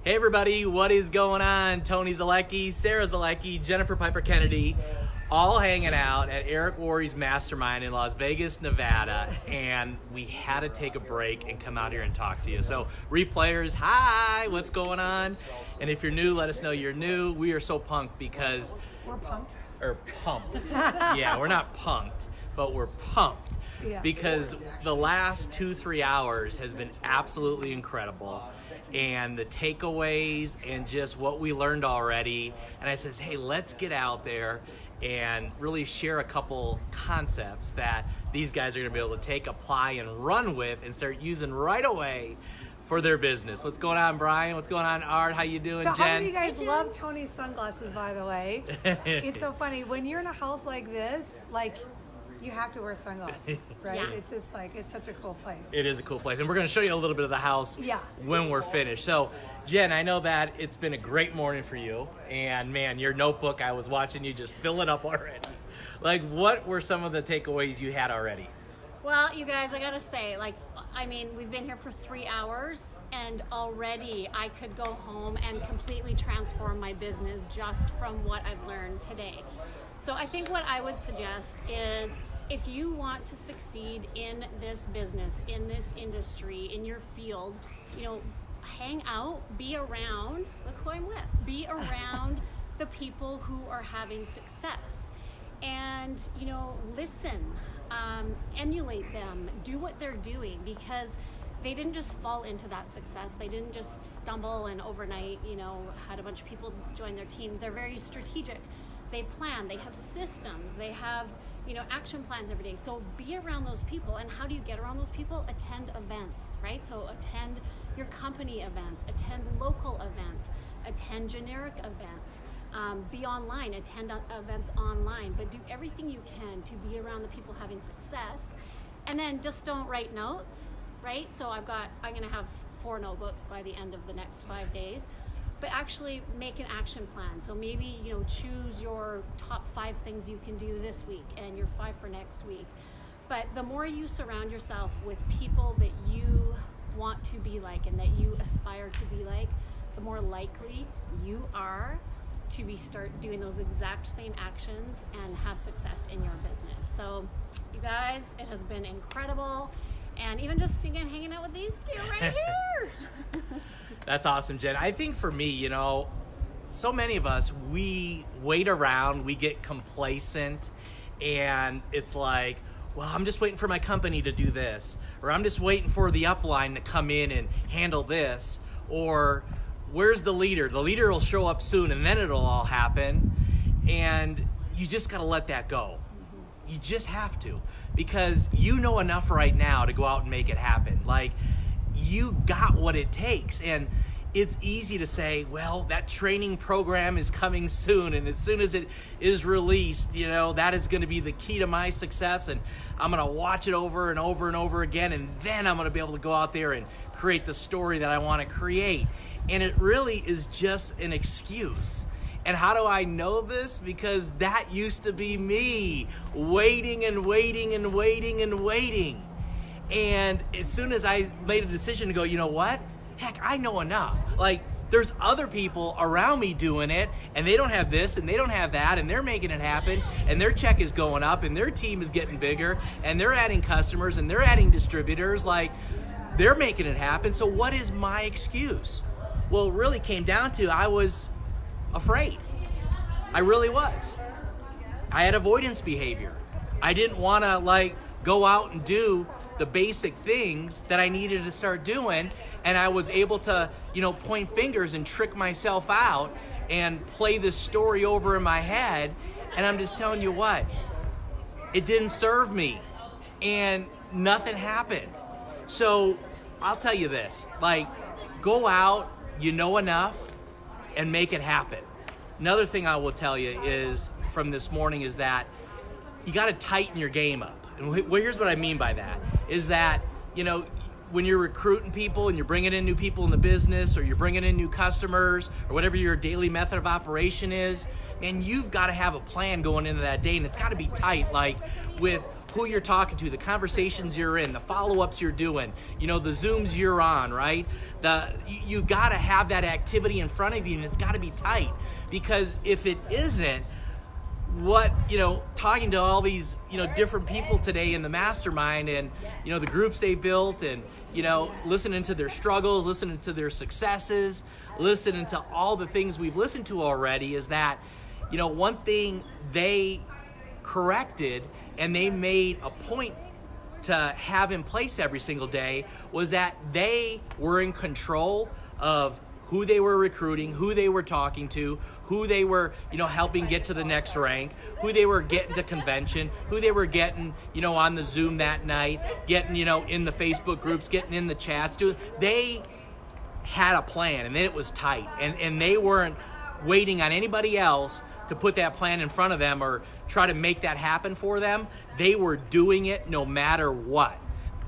Hey everybody, what is going on? Tony Zolecki, Sarah Zolecki, Jennifer Piper Kennedy, all hanging out at Eric Worre's Mastermind in Las Vegas, Nevada, and we had to take a break and come out here and talk to you. So, replayers, hi, what's going on? And if you're new, let us know you're new. We are so pumped because... We're pumped. Or pumped. Yeah, we're not punked, but we're pumped. Yeah. Because the last 2-3 hours has been absolutely incredible. And the takeaways and just what we learned already. And I says, hey, let's get out there and really share a couple concepts that these guys are gonna be able to take, apply, and run with and start using right away for their business. What's going on, Brian? What's going on, Art? How you doing, Jen? How many of you guys love Tony's sunglasses, by the way? It's so funny. When you're in a house like this, you have to wear sunglasses, right? Yeah. It's just it's such a cool place. It is a cool place. And we're going to show you a little bit of the house when we're finished. So, Jen, I know that it's been a great morning for you. And, man, your notebook, I was watching you just fill it up already. What were some of the takeaways you had already? Well, you guys, I got to say, we've been here for 3 hours, and already I could go home and completely transform my business just from what I've learned today. So I think what I would suggest is, if you want to succeed in this business, in this industry, in your field, hang out, be around, look who I'm with, be around the people who are having success. And, listen, emulate them, do what they're doing, because they didn't just fall into that success. They didn't just stumble and overnight, had a bunch of people join their team. They're very strategic. They plan, they have systems, they have, action plans every day. So be around those people. And how do you get around those people? Attend events, right? So attend your company events, attend local events, attend generic events, be online, attend events online, but do everything you can to be around the people having success. And then just don't write notes, right? So I'm gonna have 4 notebooks by the end of the next 5 days. But actually make an action plan. So maybe, choose your top 5 things you can do this week and your 5 for next week. But the more you surround yourself with people that you want to be like and that you aspire to be like, the more likely you are to start doing those exact same actions and have success in your business. So you guys, it has been incredible. And even just, again, hanging out with these 2 right here. That's awesome, Jen. I think for me, so many of us, we wait around, we get complacent, and it's like, well, I'm just waiting for my company to do this, or I'm just waiting for the upline to come in and handle this, or where's the leader? The leader will show up soon, and then it'll all happen, and you just got to let that go. You just have to, because you know enough right now to go out and make it happen. You got what it takes. And it's easy to say, well, that training program is coming soon, and as soon as it is released, that is going to be the key to my success, and I'm going to watch it over and over and over again, and then I'm going to be able to go out there and create the story that I want to create. And it really is just an excuse. And how do I know this? Because that used to be me, waiting and waiting and waiting and waiting. And as soon as I made a decision to go, you know what? Heck, I know enough. There's other people around me doing it, and they don't have this, and they don't have that, and they're making it happen, and their check is going up, and their team is getting bigger, and they're adding customers, and they're adding distributors. They're making it happen. So what is my excuse? Well, it really came down to I was afraid. I really was. I had avoidance behavior. I didn't want to go out and do the basic things that I needed to start doing, and I was able to, point fingers and trick myself out and play this story over in my head, and I'm just telling you what, it didn't serve me, and nothing happened. So I'll tell you this, go out, enough, and make it happen. Another thing I will tell you is, from this morning, is that you got to tighten your game up. And here's what I mean by that, is that, when you're recruiting people and you're bringing in new people in the business, or you're bringing in new customers, or whatever your daily method of operation is, man, you've got to have a plan going into that day, and it's got to be tight, with who you're talking to, the conversations you're in, the follow-ups you're doing, the Zooms you're on, right? You got to have that activity in front of you, and it's got to be tight, because if it isn't, talking to all these, different people today in the mastermind, and, the groups they built, and, listening to their struggles, listening to their successes, listening to all the things we've listened to already, is that, one thing they corrected and they made a point to have in place every single day was that they were in control of who they were recruiting, who they were talking to, who they were, helping get to the next rank, who they were getting to convention, who they were getting, on the Zoom that night, getting, in the Facebook groups, getting in the chats. They had a plan, and then it was tight, and they weren't waiting on anybody else to put that plan in front of them or try to make that happen for them. They were doing it no matter what.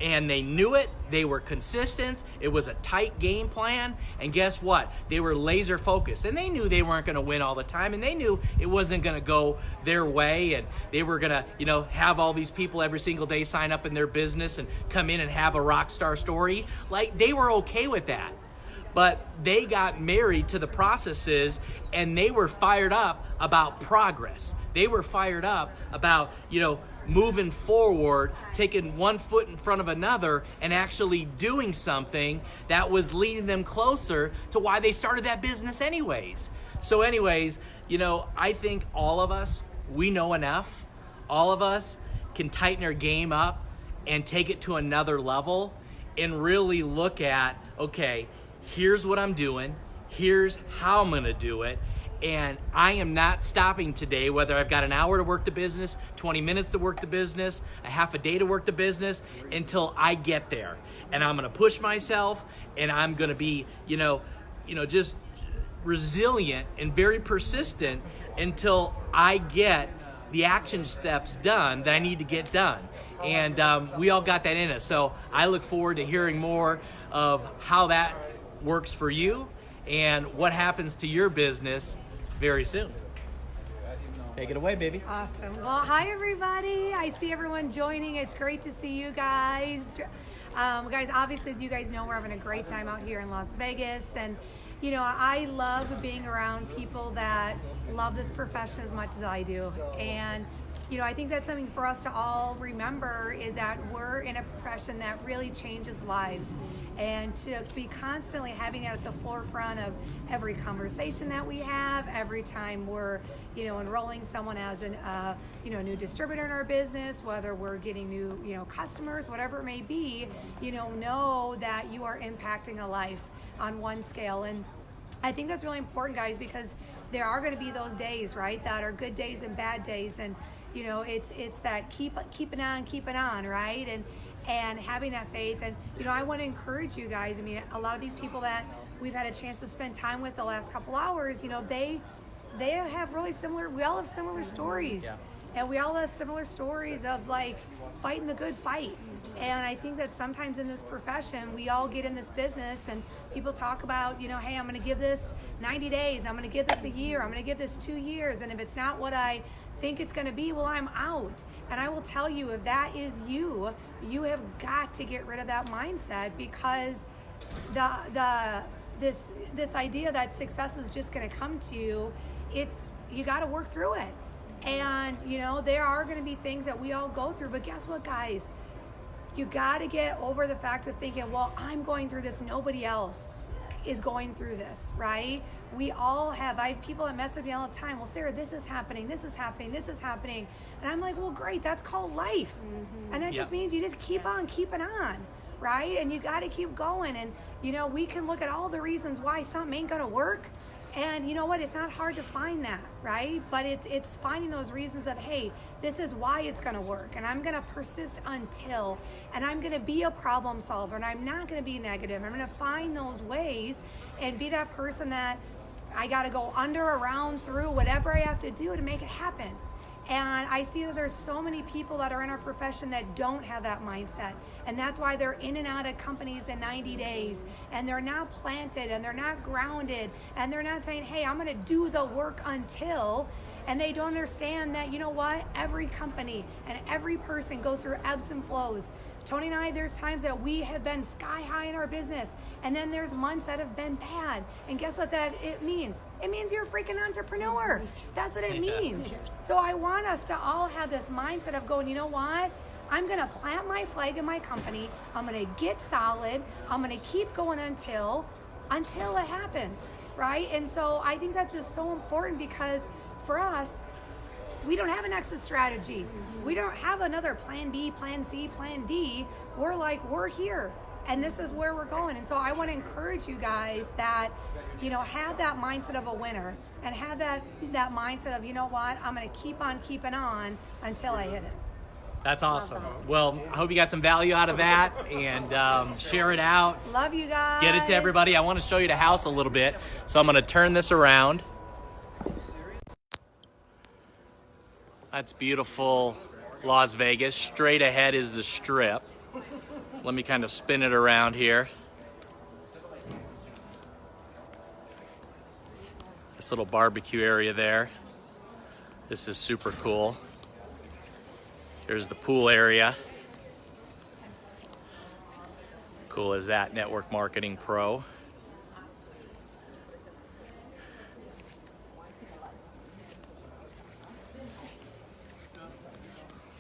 And they knew it, they were consistent, it was a tight game plan, and guess what? They were laser focused, and they knew they weren't gonna win all the time, and they knew it wasn't gonna go their way, and they were gonna, have all these people every single day sign up in their business and come in and have a rock star story. Like, they were okay with that. But they got married to the processes, and they were fired up about progress. They were fired up about, moving forward, taking one foot in front of another, and actually doing something that was leading them closer to why they started that business anyways. So anyways, I think all of us, we know enough. All of us can tighten our game up and take it to another level and really look at, okay, here's what I'm doing, here's how I'm gonna do it, and I am not stopping today, whether I've got an hour to work the business, 20 minutes to work the business, a half a day to work the business, until I get there. And I'm gonna push myself, and I'm gonna be, just resilient and very persistent until I get the action steps done that I need to get done. And we all got that in us. So I look forward to hearing more of how that works for you and what happens to your business very soon. Take it away, baby. Awesome. Well, hi, everybody. I see everyone joining. It's great to see you guys. Guys, obviously, as you guys know, we're having a great time out here in Las Vegas. And, I love being around people that love this profession as much as I do. And, I think that's something for us to all remember, is that we're in a profession that really changes lives. And to be constantly having that at the forefront of every conversation that we have, every time we're, enrolling someone as a new distributor in our business, whether we're getting new, customers, whatever it may be, know that you are impacting a life on one scale. And I think that's really important, guys, because there are going to be those days, right, that are good days and bad days. And, it's that keeping on, right? And having that faith. And, I want to encourage you guys. I mean, a lot of these people that we've had a chance to spend time with the last couple hours, they have really similar, we all have similar stories. Yeah. And we all have similar stories of, like, fighting the good fight. And I think that sometimes in this profession, we all get in this business and people talk about, hey, I'm going to give this 90 days. I'm going to give this a year. I'm going to give this 2 years. And if it's not what I think it's going to be, well, I'm out. And I will tell you, if that is you, you have got to get rid of that mindset, because this idea that success is just going to come to you, you got to work through it. And there are going to be things that we all go through, but guess what, guys? You got to get over the fact of thinking, well, I'm going through this, nobody else is going through this, right? We all have, I have people that message me all the time, well, Sarah, this is happening, this is happening, this is happening. And I'm like, well, great, that's called life. Mm-hmm. And that just means you just keep on keeping on, right? And you got to keep going. And, we can look at all the reasons why something ain't going to work. And you know what? It's not hard to find that, right? But it's finding those reasons of, hey, this is why it's going to work, and I'm going to persist until, and I'm going to be a problem solver, and I'm not going to be negative. I'm going to find those ways and be that person that I got to go under, around, through, whatever I have to do to make it happen. And I see that there's so many people that are in our profession that don't have that mindset. And that's why they're in and out of companies in 90 days. And they're not planted, and they're not grounded. And they're not saying, hey, I'm going to do the work until. And they don't understand that, you know what, every company and every person goes through ebbs and flows. Tony and I, there's times that we have been sky high in our business, and then there's months that have been bad. And guess what it means? It means you're a freaking entrepreneur. That's what it means. So I want us to all have this mindset of going, you know what? I'm gonna plant my flag in my company. I'm gonna get solid. I'm gonna keep going until it happens, right? And so I think that's just so important, because for us, we don't have an exit strategy. We don't have another plan B, plan C, plan D. We're like, we're here, and this is where we're going. And so I want to encourage you guys that, you know, have that mindset of a winner, and have that mindset of, you know what, I'm going to keep on keeping on until I hit it. That's awesome. Well, I hope you got some value out of that, and share it out. Love you guys. Get it to everybody. I want to show you the house a little bit, so I'm going to turn this around. That's beautiful Las Vegas. Straight ahead is the Strip. Let me kind of spin it around here. This little barbecue area there. This is super cool. Here's the pool area. Cool as that, Network Marketing Pro.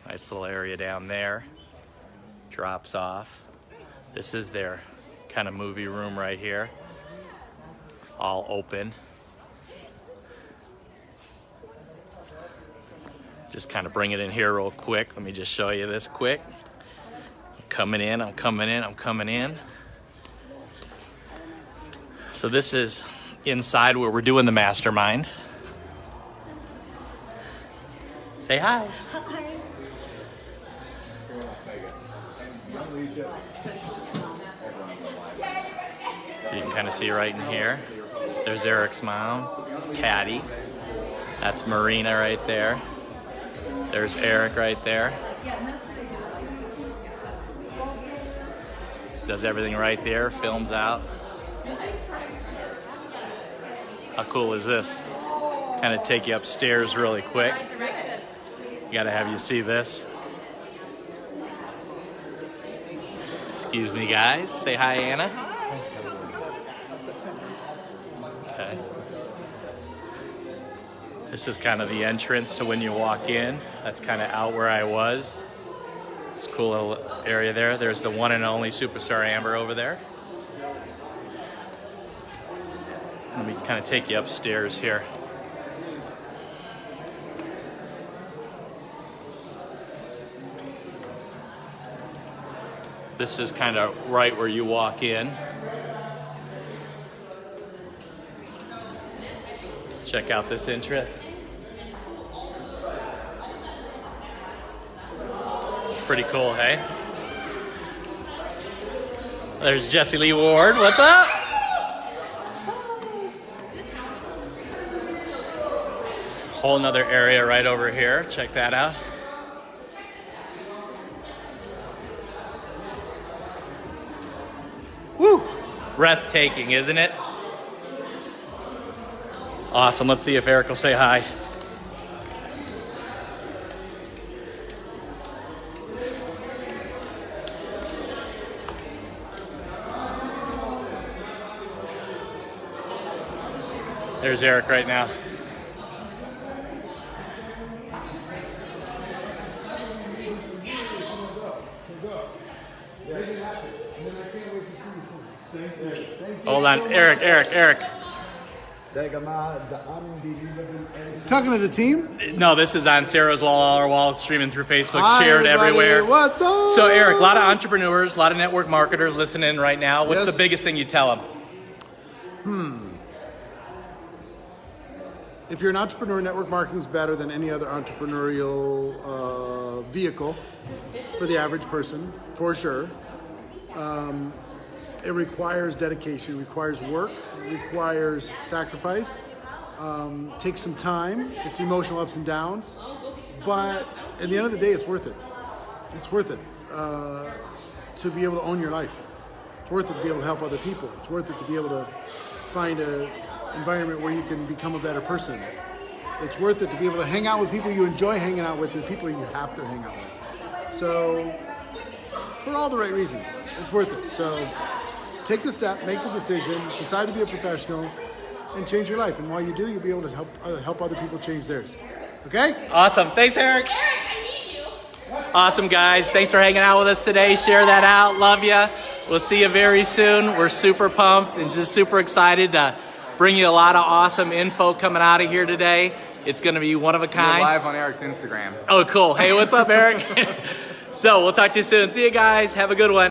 Nice little area down there. Drops off. This is their kind of movie room right here. All open. Just kind of bring it in here real quick. Let me just show you this quick. I'm coming in. So this is inside where we're doing the Mastermind. Say hi. Hi. So you can kind of see right in here. There's Eric's mom, Patty. That's Marina right there. There's Eric right there. Does everything right there, films out. How cool is this? Kind of take you upstairs really quick. Gotta have you see this. Excuse me, guys. Say hi, Anna. Okay. This is kind of the entrance to when you walk in. That's kind of out where I was. It's a cool little area there. There's the one and only Superstar Amber over there. Let me kind of take you upstairs here. This is kind of right where you walk in. Check out this entrance. It's pretty cool, hey? There's Jessie Lee Ward. What's up? Whole nother area right over here. Check that out. Woo! Breathtaking, isn't it? Awesome. Let's see if Eric will say hi. There's Eric right now. Hold on, Eric. Talking to the team? No, this is on Sarah's wall, our wall, streaming through Facebook, Hi, shared everybody. everywhere. What's up? So, Eric, a lot of entrepreneurs, a lot of network marketers listening right now. What's Yes. the biggest thing you tell them? If you're an entrepreneur, network marketing is better than any other entrepreneurial vehicle for the average person, for sure. It requires dedication, requires work, requires sacrifice, takes some time, it's emotional ups and downs, but at the end of the day, it's worth it. It's worth it to be able to own your life. It's worth it to be able to help other people. It's worth it to be able to find an environment where you can become a better person. It's worth it to be able to hang out with people you enjoy hanging out with, the people you have to hang out with. So, for all the right reasons, it's worth it. So, take the step, make the decision, decide to be a professional, and change your life. And while you do, you'll be able to help other people change theirs. Okay? Awesome. Thanks, Eric. Eric, I need you. Awesome, guys. Thanks for hanging out with us today. Share that out. Love you. We'll see you very soon. We're super pumped and just super excited to bring you a lot of awesome info coming out of here today. It's going to be one of a kind. We're live on Eric's Instagram. Oh, cool. Hey, what's up, Eric? So we'll talk to you soon. See you guys. Have a good one.